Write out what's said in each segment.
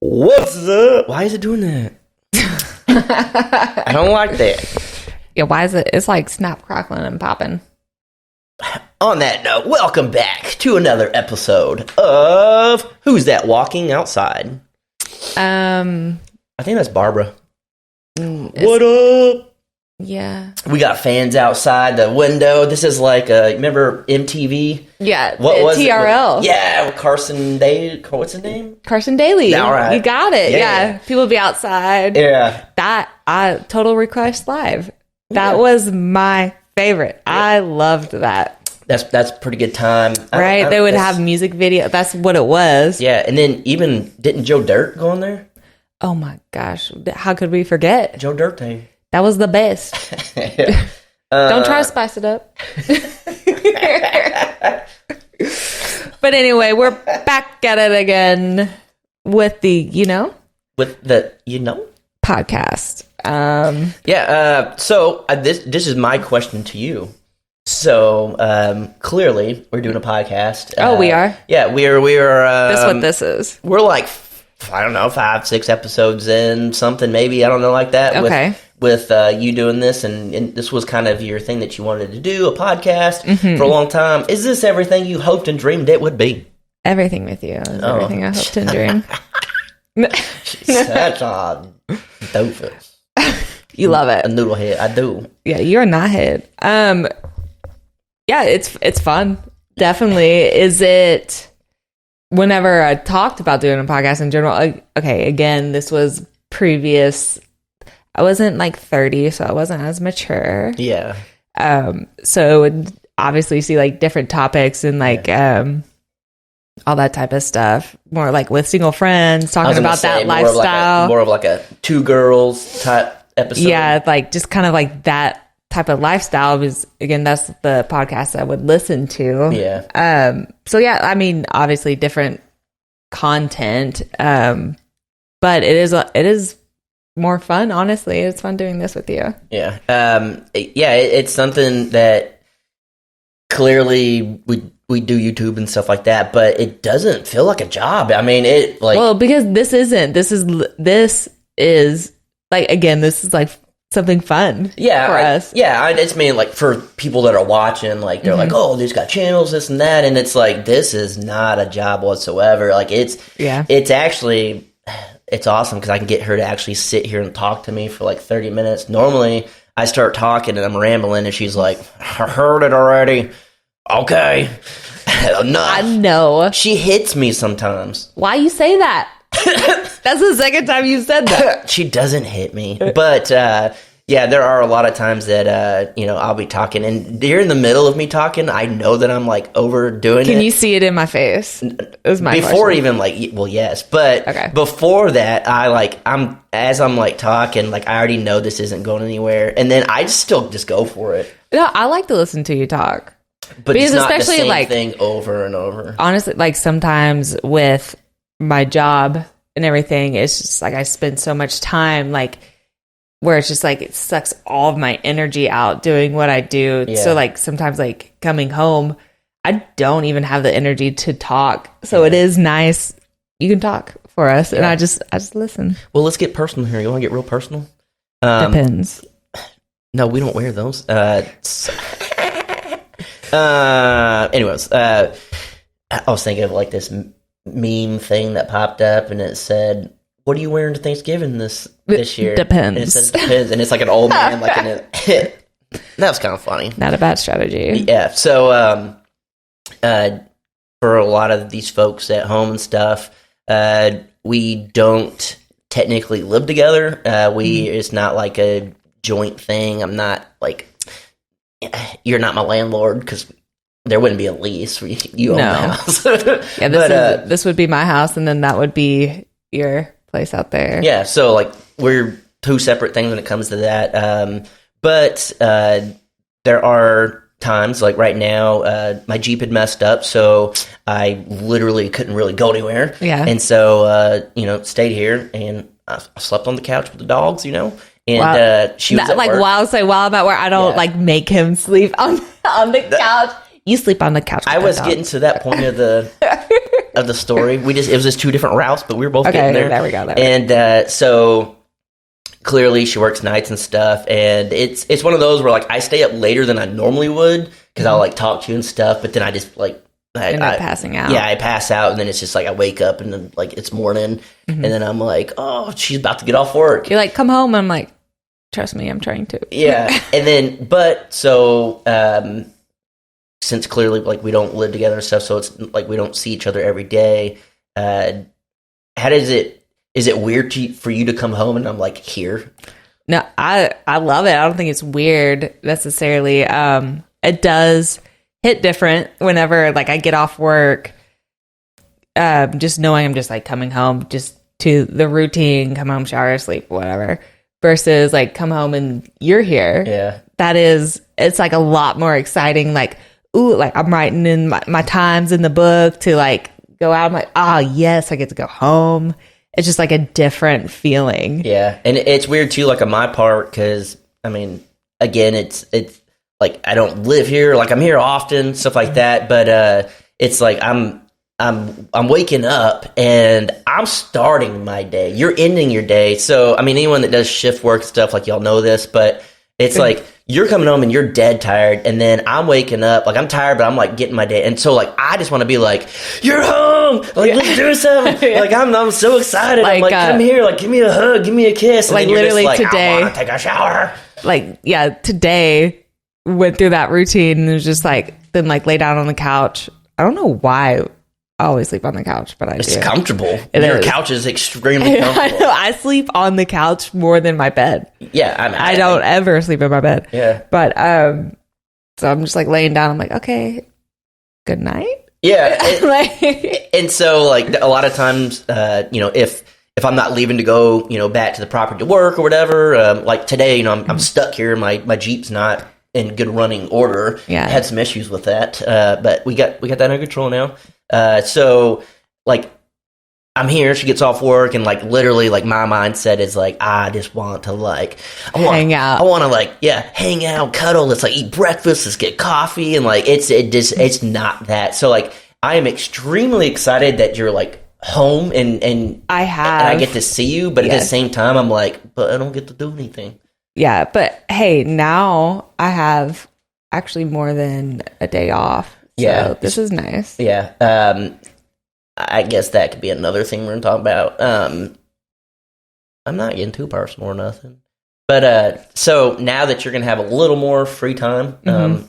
What's up? Why is it doing that? I don't like that. Yeah, why is it? It's like snap, crackling, and popping. On that note, welcome back to another episode of Who's That Walking Outside? I think that's Barbara. What up? Yeah. We got fans outside the window. This is like, remember MTV? Yeah, What was TRL. it? Yeah, Carson Daly. What's his name? Carson Daly. All right. You got it. Yeah. People be outside. Yeah. Total Request Live. That was my favorite. Yeah. I loved that. That's a pretty good time. Right? They would have music video. That's what it was. Yeah, and then even, didn't Joe Dirt go on there? Oh my gosh. How could we forget? Joe Dirt Day. That was the best. Don't try to spice it up. But anyway, we're back at it again with the, With the, podcast. So this is my question to you. So clearly we're doing a podcast. We are. Yeah, we are. That's what this is. We're like, I don't know, 5-6 episodes in, something maybe, I don't know, like that. Okay. With you doing this, and this was kind of your thing that you wanted to do, a podcast for a long time. Is this everything you hoped and dreamed it would be? Everything with you is everything I hoped and dreamed. Such a doofus. You love it. A noodlehead. I do. Yeah, you're a knothead. Yeah, it's fun. Definitely. Is it... Whenever I talked about doing a podcast in general, okay, again, this was previous. I wasn't like 30, so I wasn't as mature. Yeah. So I would obviously see like different topics and like all that type of stuff. More like with single friends, talking about that lifestyle. More of like a two girls type episode. Yeah, like just kind of like that type of lifestyle was, again, that's the podcast I would listen to. Yeah. So yeah, I mean, obviously different content, but it is more fun. Honestly, it's fun doing this with you. Yeah. It's something that clearly we do YouTube and stuff like that, but it doesn't feel like a job. I mean, because this is like, again, this is like something fun for us. It's mean like for people that are watching, like they're like, oh, they've got channels, this and that, and it's like, this is not a job whatsoever. Like it's actually, it's awesome because I can get her to actually sit here and talk to me for like 30 minutes. Normally I start talking and I'm rambling and she's like, I heard it already. Okay. Enough. I know. She hits me sometimes. Why you say that? That's the second time you said that. She doesn't hit me. But, there are a lot of times that, I'll be talking. And during the middle of me talking, I know that I'm, like, overdoing it. Can you see it in my face? Is my Before question. even, like, well, yes. But before that, I'm talking, like, I already know this isn't going anywhere. And then I still go for it. No, I like to listen to you talk. But because it's not especially, the same like, thing over and over. Honestly, like, sometimes with my job and everything, it's just like I spend so much time like where it's just like it sucks all of my energy out doing what I do. So like sometimes like coming home, I don't even have the energy to talk. So it is nice you can talk for us, and I just listen. Well, let's get personal here. You want to get real personal? Depends. No, we don't wear those. Anyways, I was thinking of like this meme thing that popped up, and it said, "What are you wearing to Thanksgiving this year?" Depends. And it says depends, and it's like an old man, like in it. That was kind of funny. Not a bad strategy. Yeah. So, for a lot of these folks at home and stuff, we don't technically live together. It's not like a joint thing. I'm not like, you're not my landlord because there wouldn't be a lease. You own the house. Yeah, this would be my house, and then that would be your place out there. Yeah, so like we're two separate things when it comes to that. But there are times, like right now, my Jeep had messed up, so I literally couldn't really go anywhere. Yeah. And so, stayed here, and I slept on the couch with the dogs, and she was at like, work. while I'm at work, I don't like make him sleep on the couch. You sleep on the couch. I was getting to that point of the of the story. It was just 2 different routes, but we were both getting there. There we go. And so clearly she works nights and stuff, and it's one of those where like I stay up later than I normally would because I'll like talk to you and stuff, but then I just like end up passing out. Yeah, I pass out, and then it's just like I wake up and then like it's morning, and then I'm like, oh, she's about to get off work. You're like, come home. I'm like, trust me, I'm trying to. Yeah, and then but so since clearly like we don't live together and stuff, so it's like we don't see each other every day. How does it? Is it weird for you to come home and I'm like here? No, I love it. I don't think it's weird necessarily. It does hit different whenever like I get off work. Just knowing I'm just like coming home just to the routine, come home, shower, sleep, whatever. Versus like come home and you're here. Yeah, it's like a lot more exciting. Like, ooh, like I'm writing in my times in the book to like go out. I'm like, yes, I get to go home. It's just like a different feeling. Yeah, and it's weird too, like on my part, because I mean, again, it's like I don't live here, like I'm here often, stuff like that. But it's like I'm waking up and I'm starting my day. You're ending your day, so I mean, anyone that does shift work stuff, like y'all know this, but it's like you're coming home and you're dead tired, and then I'm waking up, like I'm tired, but I'm like getting my day, and so like I just want to be like, you're home, like let's do something. Like I'm so excited. I'm like, come here, like give me a hug, give me a kiss. And like literally just like, today, I want to take a shower. Like today went through that routine and it was just like then like lay down on the couch. I don't know why I always sleep on the couch, but it's comfortable. Your couch is extremely comfortable. I know. I sleep on the couch more than my bed. Yeah, I don't ever sleep in my bed. Yeah, but so I'm just like laying down. I'm like, okay, good night. Yeah, and so like a lot of times, if I'm not leaving to go, back to the property to work or whatever, like today, I'm stuck here. My Jeep's not in good running order. Yeah, I had some issues with that, but we got that under control now. So like I'm here, she gets off work, and like literally like my mindset is like I just want to like hang out. I want to like hang out, cuddle, let's like eat breakfast, let's get coffee, and like it's not that. So like I am extremely excited that you're like home and I get to see you, but at the same time I'm like, but I don't get to do anything. Yeah, but hey, now I have actually more than a day off. So this is nice. Yeah. I guess that could be another thing we're going to talk about. I'm not getting too personal or nothing. But so now that you're going to have a little more free time, how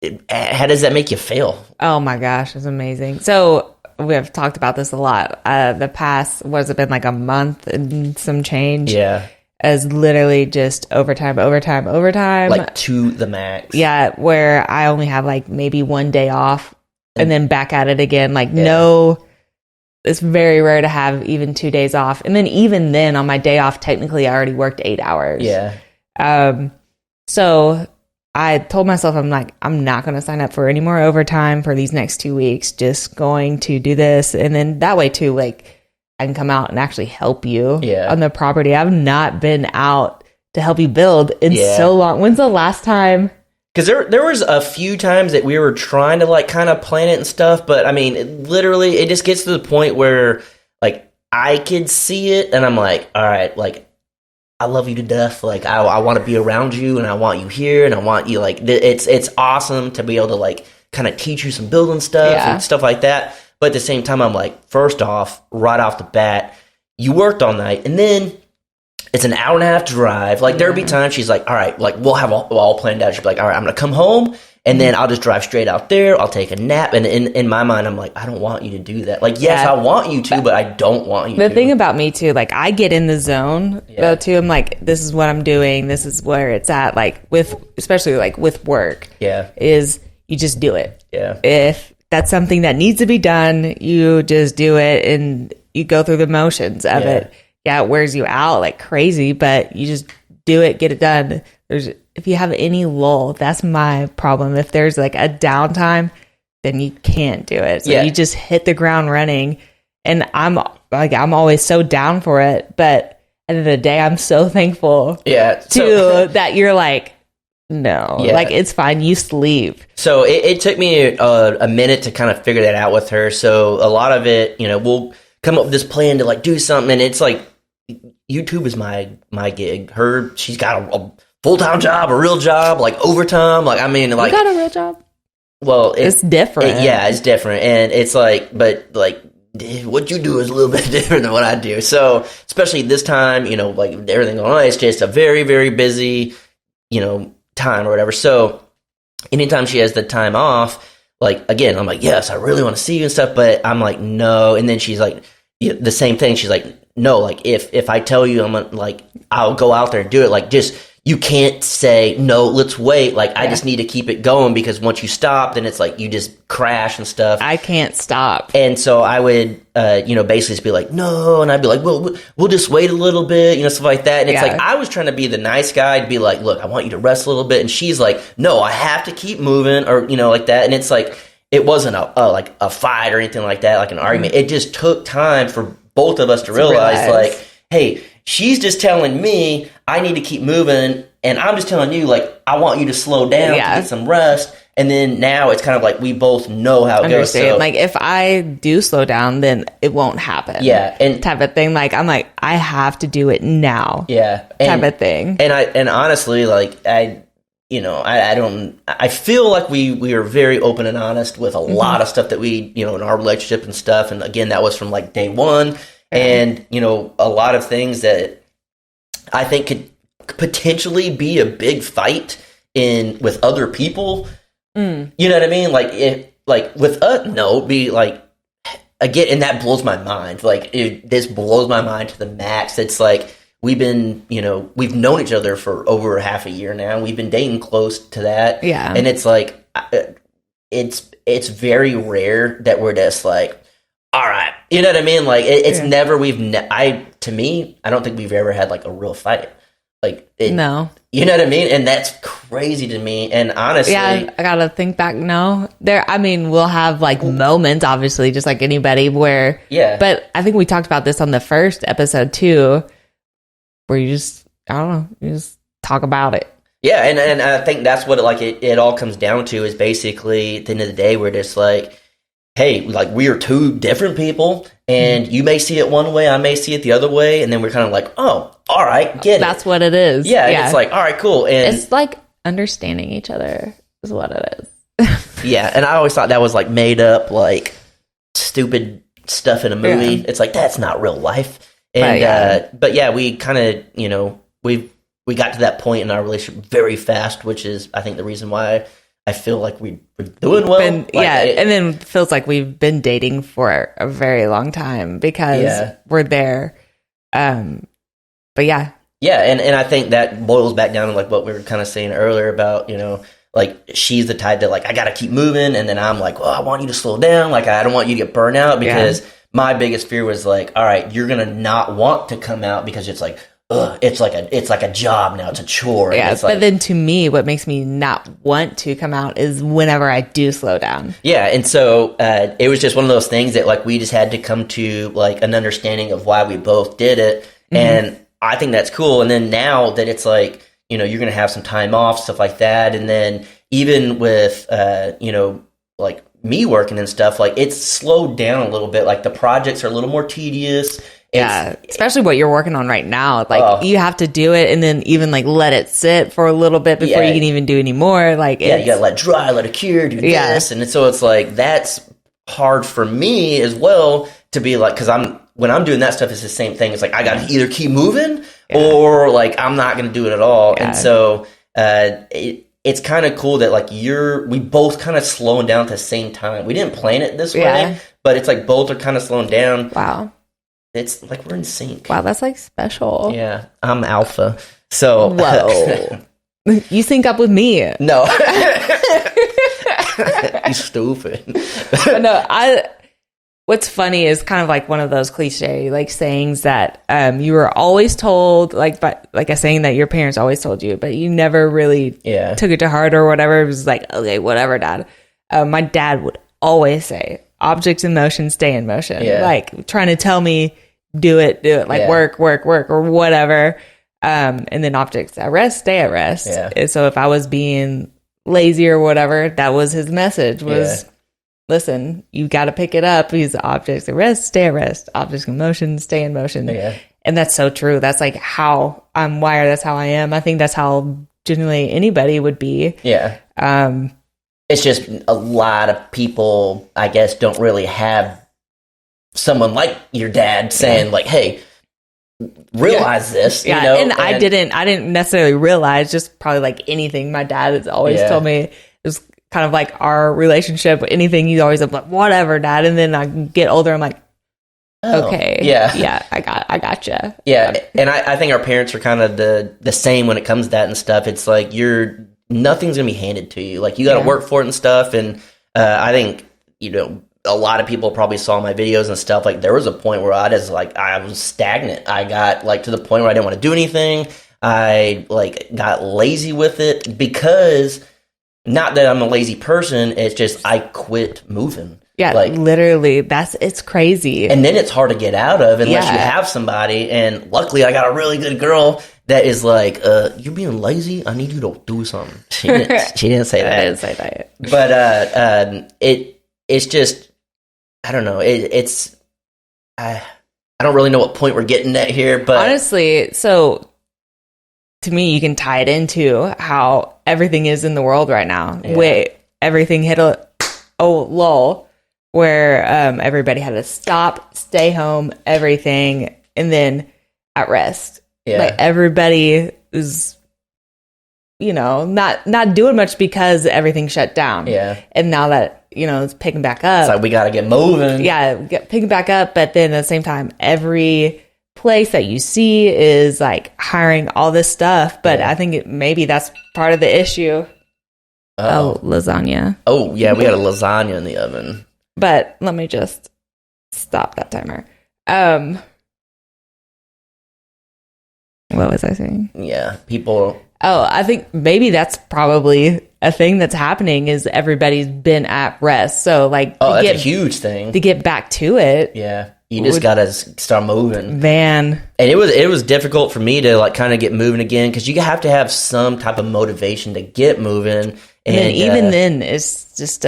does that make you feel? Oh my gosh, it's amazing. So we have talked about this a lot. The past, what has it been, like a month and some change? Yeah. As literally just overtime. Like to the max. Yeah, where I only have like maybe one day off and then back at it again. Like no, it's very rare to have even 2 days off. And then even then on my day off, technically I already worked 8 hours. Yeah. So I told myself, I'm like, I'm not going to sign up for any more overtime for these next 2 weeks. Just going to do this. And then that way too, like, I can come out and actually help you on the property. I've not been out to help you build in so long. When's the last time? Because there was a few times that we were trying to like kind of plan it and stuff, but I mean, it just gets to the point where like I could see it and I'm like, all right, like I love you to death. Like I want to be around you and I want you here and I want you like it's awesome to be able to like kind of teach you some building stuff and stuff like that. But at the same time, I'm like, first off, right off the bat, you worked all night, and then it's an hour and a half drive. Like, there'd be times she's like, all right, like, we'll have all planned out. She'd be like, all right, I'm going to come home, and then I'll just drive straight out there. I'll take a nap. And in my mind, I'm like, I don't want you to do that. Like, yes, I want you to, but I don't want you to. The thing about me, too, like, I get in the zone, though, too. I'm like, this is what I'm doing. This is where it's at. Like, especially, like, with work. Yeah. Is you just do it. Yeah. If that's something that needs to be done, you just do it and you go through the motions of it. Yeah, it wears you out like crazy, but you just do it, get it done. If you have any lull, that's my problem. If there's like a downtime, then you can't do it. So you just hit the ground running. And I'm always so down for it, but at the end of the day, I'm so thankful that you're like, No, like it's fine. You sleep. So it took me a minute to kind of figure that out with her. So a lot of it, we'll come up with this plan to like do something, and it's like YouTube is my gig. She's got a full-time job, a real job, like overtime. Like I mean, like you got a real job. Well, it's different. It's different, and it's like, but like what you do is a little bit different than what I do. So especially this time, like everything going on, it's just a very, very busy, time or whatever. So anytime she has the time off, like again, I'm like, yes, I really want to see you and stuff, but I'm like, no. And then she's like, the same thing. She's like, no, like if I tell you, I'll go out there and do it. Like just, you can't say, no, let's wait. Like, I just need to keep it going because once you stop, then it's like you just crash and stuff. I can't stop. And so I would, basically just be like, no. And I'd be like, well, we'll just wait a little bit, stuff like that. And it's like, I was trying to be the nice guy to be like, look, I want you to rest a little bit. And she's like, no, I have to keep moving or, like that. And it's like, it wasn't a fight or anything like that, like an argument. It just took time for both of us to realize like, hey, she's just telling me I need to keep moving, and I'm just telling you, like, I want you to slow down to get some rest. And then now it's kind of like we both know how it goes. So, like, if I do slow down, then it won't happen. Yeah. And type of thing. Like, I'm like, I have to do it now. Yeah. Type of thing. And honestly, like, I feel like we are very open and honest with a lot of stuff that we, in our relationship and stuff. And again, that was from like day one. And, a lot of things that I think could potentially be a big fight with other people. You know what I mean? Like with us, no, be like, again, and that blows my mind. Like this blows my mind to the max. It's like, we've been, we've known each other for over half a year now. We've been dating close to that. Yeah. And it's like, it's very rare that we're just like, all right, you know what I mean? Like it's never, to me, I don't think we've ever had like a real fight. Like no, you know what I mean? And that's crazy to me. And honestly, I gotta think back. No, we'll have like moments, obviously, just like anybody where, but I think we talked about this on the first episode too, where you just, I don't know, you just talk about it. Yeah. And I think that's what it all comes down to is basically at the end of the day, we're just like, hey, like we are two different people and you may see it one way, I may see it the other way. And then we're kind of like, oh, all right, get it. That's what it is. Yeah. And it's like, all right, cool. And it's like understanding each other is what it is. Yeah. And I always thought that was like made up, like stupid stuff in a movie. Yeah. It's like, that's not real life. And, but yeah, we kind of, we got to that point in our relationship very fast, which is, I think, the reason why I feel like we're doing well. And then it feels like we've been dating for a very long time because we're there. But yeah. Yeah, and I think that boils back down to like what we were kind of saying earlier about, like she's the type that like, I got to keep moving. And then I'm like, well, I want you to slow down. Like, I don't want you to get burned out because my biggest fear was like, all right, you're going to not want to come out because it's like, it's like a job now. It's a chore. Yeah, it's but then to me, what makes me not want to come out is whenever I do slow down. Yeah, and so it was just one of those things that like we just had to come to like an understanding of why we both did it, and I think that's cool. And then now that it's like you're going to have some time off, stuff like that, and then even with like me working and stuff, like it's slowed down a little bit. Like the projects are a little more tedious. Yeah, especially what you're working on right now. Like you have to do it and then even like let it sit for a little bit before you can even do any more. Like you gotta let it dry, let it cure, do this, and so it's like that's hard for me as well to be like, because when I'm doing that stuff, it's the same thing. It's like I gotta either keep moving or like I'm not gonna do it at all. And so it's kind of cool that like we both kind of slowing down at the same time. We didn't plan it this way, but it's like both are kind of slowing down. Wow. It's like we're in sync. Wow, that's like special. Yeah, I'm alpha. So whoa, you sync up with me. No, you stupid. No, what's funny is kind of like one of those cliche like sayings that you were always told, like a saying that your parents always told you, but you never really took it to heart or whatever. It was like, okay, whatever, Dad. My dad would always say, "Objects in motion stay in motion." Like trying to tell me, do it, like work, or whatever. And then objects at rest, stay at rest. Yeah. And so if I was being lazy or whatever, that was his message was, listen, you got to pick it up. He's objects at rest, stay at rest. Objects in motion, stay in motion. Yeah. And that's so true. That's like how I'm wired. That's how I am. I think that's how generally anybody would be. Yeah. It's just a lot of people, I guess, don't really have someone like your dad saying like, hey, realize this. Yeah. You know? And I didn't necessarily realize, just probably like anything my dad has always told me. It was kind of like our relationship. Anything he's always like, whatever, Dad. And then I get older, I'm like, okay. Yeah, I gotcha. Yeah. And I think our parents are kind of the same when it comes to that and stuff. It's like nothing's gonna be handed to you. Like you got to work for it and stuff. And I think, you know, a lot of people probably saw my videos and stuff. Like there was a point where I was stagnant. I got like to the point where I didn't want to do anything. I like got lazy with it because not that I'm a lazy person. It's just I quit moving. Yeah, like literally, it's crazy. And then it's hard to get out of unless you have somebody. And luckily, I got a really good girl that is like, you're being lazy. I need you to do something. She didn't say that. I didn't say that. But it's just, I don't know. I don't really know what point we're getting at here. But honestly, so to me, you can tie it into how everything is in the world right now. Yeah. Everything hit a lull. Where everybody had to stop, stay home, everything, and then at rest. Yeah. Like everybody was, you know, not doing much because everything shut down. Yeah. And now that, you know, it's picking back up. It's like we got to get moving. Yeah, picking back up. But then at the same time, every place that you see is like hiring all this stuff. But I think maybe that's part of the issue. Oh, lasagna. Oh, yeah, we got a lasagna in the oven. But let me just stop that timer. What was I saying? Yeah, people. Oh, I think maybe that's probably a thing that's happening is everybody's been at rest. So like, that's a huge thing to get back to it. Yeah, you just gotta start moving, man. And it was difficult for me to like kind of get moving again because you have to have some type of motivation to get moving. And even then, it's just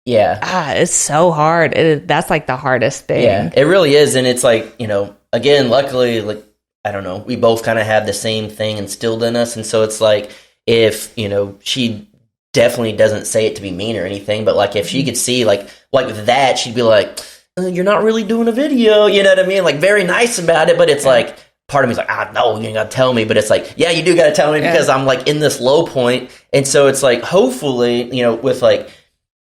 it's so hard. That's like the hardest thing. Yeah, it really is. And it's like, you know, again, luckily, like, I don't know, we both kind of have the same thing instilled in us. And so it's like, if, you know, she definitely doesn't say it to be mean or anything, but like if she could see like that, she'd be like, you're not really doing a video. You know what I mean? Like very nice about it. But it's like, part of me is like, no, you ain't got to tell me. But it's like, yeah, you do got to tell me because I'm like in this low point. And so it's like, hopefully, you know, with like,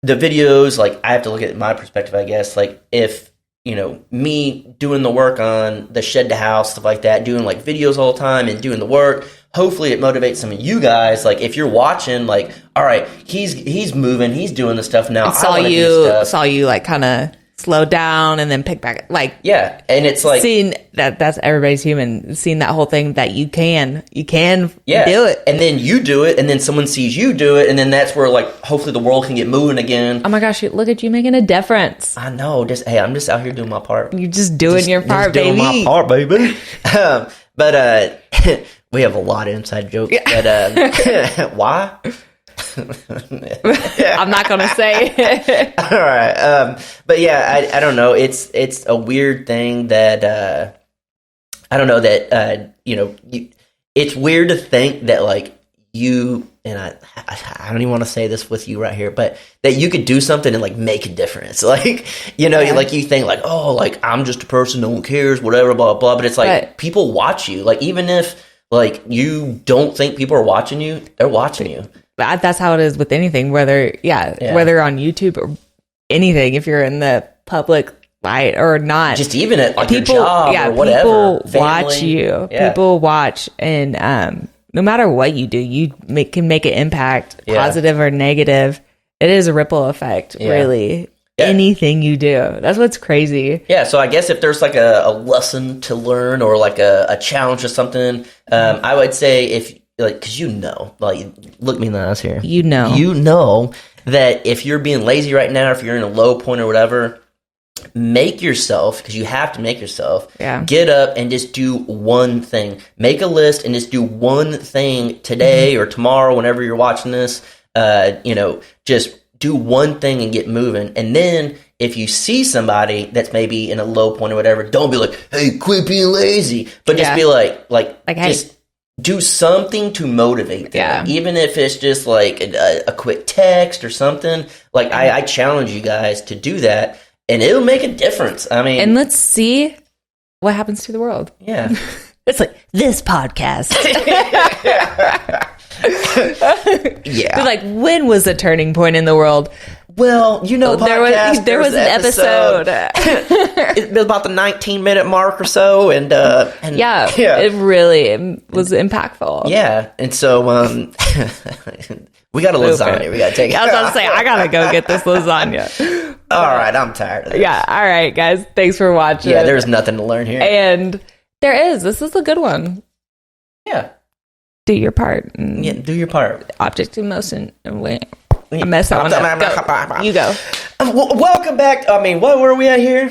the videos, like, I have to look at my perspective, I guess. Like, if, you know, me doing the work on the shed to house, stuff like that, doing, like, videos all the time and doing the work, hopefully it motivates some of you guys. Like, if you're watching, like, all right, he's moving, he's doing the stuff now. Saw you, like, kind of slow down and then pick back. Like, yeah. And it's like, seeing that's everybody's human. Seeing that whole thing that you can do it. And then you do it. And then someone sees you do it. And then that's where like, hopefully the world can get moving again. Oh my gosh. Look at you making a difference. I know. I'm just out here doing my part. You're just doing your part, baby. Doing my part, baby. But we have a lot of inside jokes. But why? I'm not gonna say it. All right, but yeah, I don't know. It's a weird thing that I don't know that you know. It's weird to think that like you and I don't even want to say this with you right here, but that you could do something and like make a difference. Like you know, like you think like, oh, like I'm just a person, no one cares, whatever, blah blah. But it's like people watch you. Like even if like you don't think people are watching you, they're watching you. That's how it is with anything, whether on YouTube or anything, if you're in the public light or not. Just even at like your job or whatever. People watch you. Yeah. People watch, and no matter what you do, you can make an impact, positive or negative. It is a ripple effect, really. Yeah. Anything you do. That's what's crazy. Yeah, so I guess if there's like a lesson to learn or like a challenge or something, I would say if... like, because you know, like, look me in the eyes here. You know that if you're being lazy right now, if you're in a low point or whatever, make yourself, because you have to make yourself, Yeah. get up and just do one thing. Make a list and just do one thing today or tomorrow, whenever you're watching this. Just do one thing and get moving. And then if you see somebody that's maybe in a low point or whatever, don't be like, hey, quit being lazy. But just be like just do something to motivate them. Yeah. Even if it's just like a quick text or something. Like I challenge you guys to do that, and it'll make a difference. I mean, and let's see what happens to the world. Yeah. It's like this podcast. Yeah. But like, when was the turning point in the world? Well, there was an episode. It was about the 19-minute mark or so, and yeah, it really was impactful. Yeah, and so we got a lasagna. We got to take it. I was about to say, I gotta go get this lasagna. All right, I'm tired of this. Yeah, all right, guys. Thanks for watching. Yeah, there's nothing to learn here. And this is a good one. Yeah. Do your part. Yeah, do your part. Object of motion. Wait. Mess that one up. Go. You go. Welcome back. I mean, what were we at here?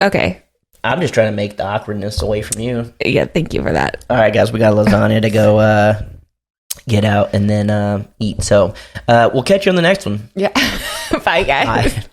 Okay. I'm just trying to make the awkwardness away from you. Yeah, thank you for that. All right, guys, we got lasagna to go get out and then eat. So we'll catch you on the next one. Yeah. Bye, guys. Bye.